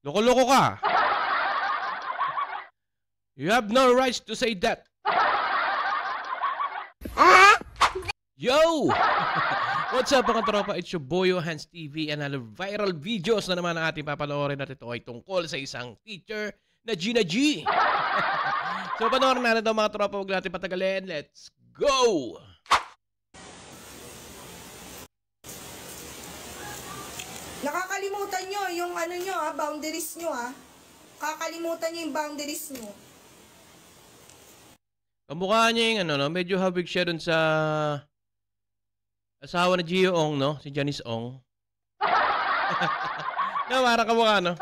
Loko-loko ka. You have no rights to say that. Yo! What's up mga tropa? It's your boy Hans TV and viral videos na naman ang ating papanoorin at ito ay tungkol sa isang teacher na Gina G. So panoorin natin ito mga tropa, huwag natin patagalin. Let's go! Nakakalimutan nyo yung ano nyo boundaries nyo Kakalimutan nyo yung boundaries nyo. Kamukha niya yung medyo habig siya dun sa asawa na Gio Ong, no? Si Janice Ong. No, parang kamukha, no?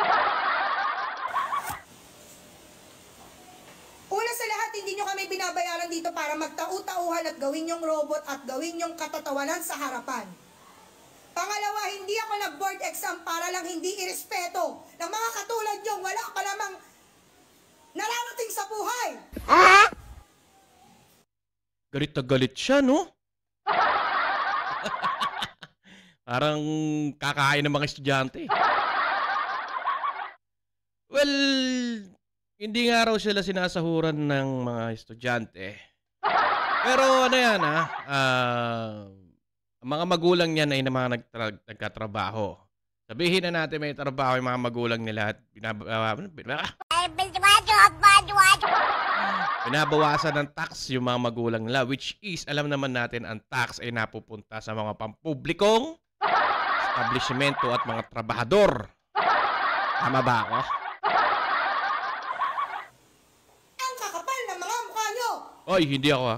Una sa lahat, hindi nyo kami binabayaran dito para magtau-tauhan at gawin yung robot at gawin yung katatawanan sa harapan. Pangalawa, hindi ako nag-board exam para lang hindi irespeto ng mga katulad nyo. Wala pa namang nararating sa buhay. Galit na galit siya, no? Parang kakain ng mga estudyante. Well, hindi nga raw sila sinasahuran ng mga estudyante. Pero ano yan, ang mga magulang niyan ay mga nagkatrabaho. Sabihin na natin may trabaho yung mga magulang nila at binabawasan ng tax yung mga magulang nila, which is, alam naman natin, ang tax ay napupunta sa mga pampublikong establishmento at mga trabahador. Tama ba ako? Ang kakapal ng mga mukha nyo! Oy, hindi ako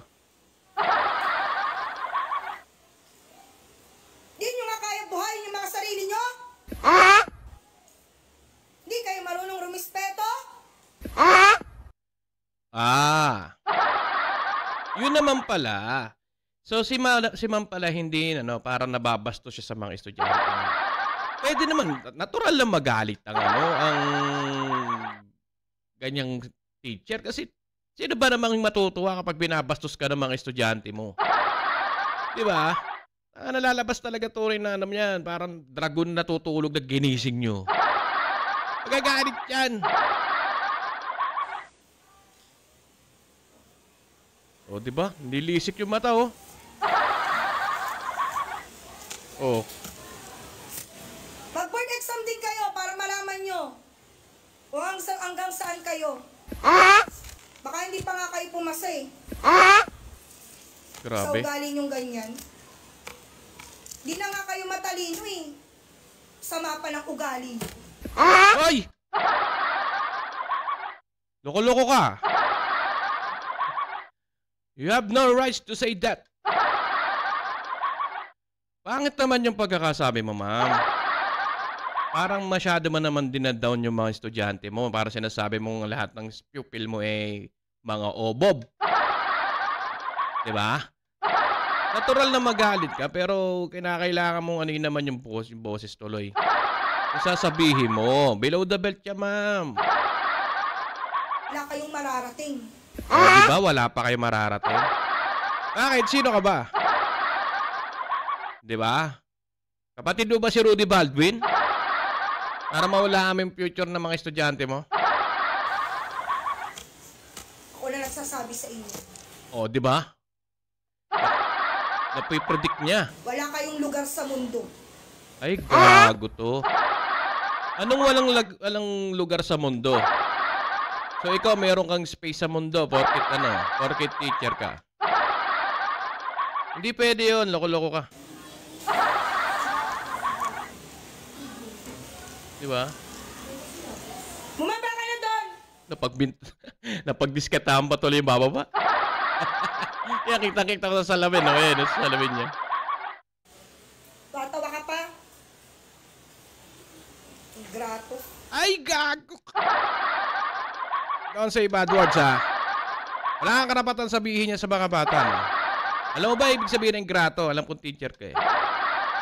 Di nyo nga kaya buhayin yung mga sarili nyo? Di kayo marunong rumispeto? Yun naman pala. So si ma'am pala hindi parang nababasto siya sa mga estudyante. Pwede naman natural lang magalit ang ganyang teacher kasi sino ba namang matutuwa kapag binabastos ka ng mga estudyante mo? 'Di ba? Nalalabas talaga tuloy na yan, parang dragon na tutulog na ginising nyo. Magagalit yan. O, diba? Nilisik yung mata, oh. Oh. Mag-board exam din kayo para malaman nyo kung hanggang saan kayo. Baka hindi pa nga kayo pumasa eh. Grabe. Sa ugali nyong ganyan. Di na nga kayo matalino eh. Sama pa ng ugali. Hoy! Loko-loko ka. You have no rights to say that. Pangit naman yung pagkakasabi mo, ma'am. Parang masyado man naman dinadown yung mga estudyante mo para sinasabi mong lahat ng pupil mo mga obob. Diba? Natural na magalit ka pero kinakailangan mong naman yung boses tuloy. Kung sasabihin mo, below the belt ka, ma'am. Wala kayong mararating. Diba? Wala pa kayo mararating. Bakit? Sino ka ba? Diba? Kapatid mo ba si Rudy Baldwin? Para mawala aming future ng mga estudyante mo? Ako na nagsasabi sa inyo. O, diba? Napipredict niya. Wala kayong lugar sa mundo. Ay, gago to. Anong walang lugar sa mundo? So, ikaw, meron kang space sa mundo porkit teacher ka. Hindi pwede yun. Loko-loko ka. Diba? Bumaba ka na doon! Napagdiskatahan pa tuloy yung bababa. Yan, kita-kita ko sa salamin. Sa salamin niya. Tatawa ka pa? Grato. Ay, gago ka! Don't say bad words, ha? Wala kang karapatan sabihin niya sa mga bata. Alam mo ba ibig sabihin ng ingrato? Alam kong teacher ka eh.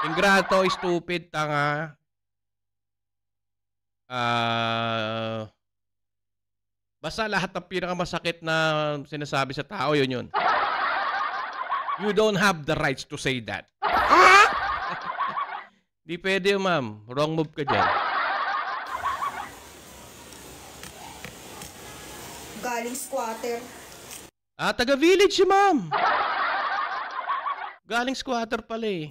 Ingrato, stupid, tanga. Basta lahat ng pinakamasakit na sinasabi sa tao, yun. You don't have the rights to say that. Di pwede yun, ma'am. Wrong move ka dyan. Galing squatter. Taga-village si ma'am. Galing squatter pala eh.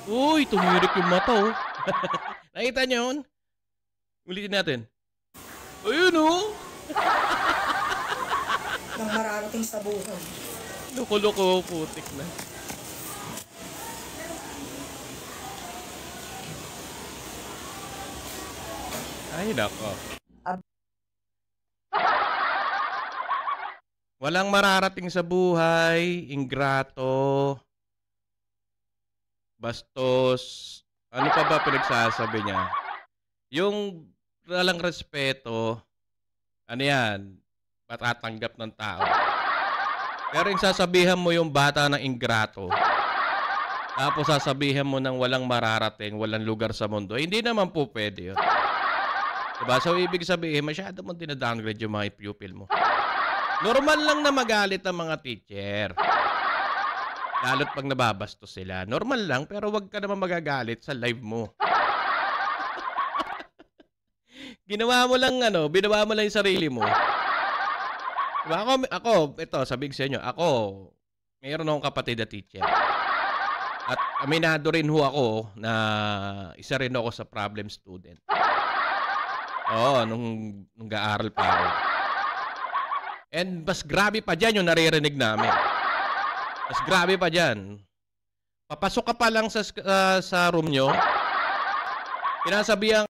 Uy, tumirik yung mata oh. Nakita niyo yun? Ulitin natin. Ayun oh. Nang mararating sa buhay. Loko-loko, putik na. Ay, nako. Walang mararating sa buhay, ingrato, bastos, ano pa ba pinagsasabi niya? Yung walang respeto, ano yan, matatanggap ng tao. Pero yung sasabihan mo yung bata ng ingrato, tapos sasabihan mo ng walang mararating, walang lugar sa mundo, hindi naman po pwede yun. Diba? So, ibig sabihin, masyado mong dinadowngrade yung mga pupil mo. Normal lang na magalit ang mga teacher. Lalo't pag nababastos sila. Normal lang, pero wag ka naman magagalit sa live mo. Ginawa mo lang, binawa mo lang yung sarili mo. Diba? Ako, ito, sabihin sa inyo, ako, mayroon akong kapatid na teacher. At aminado rin ho ako na isa rin ako sa problem student. Oo, nung ga-aral pa ako. And mas grabe pa dyan yung naririnig namin. Mas grabe pa dyan. Papasok ka pa lang sa room nyo, pinasabihan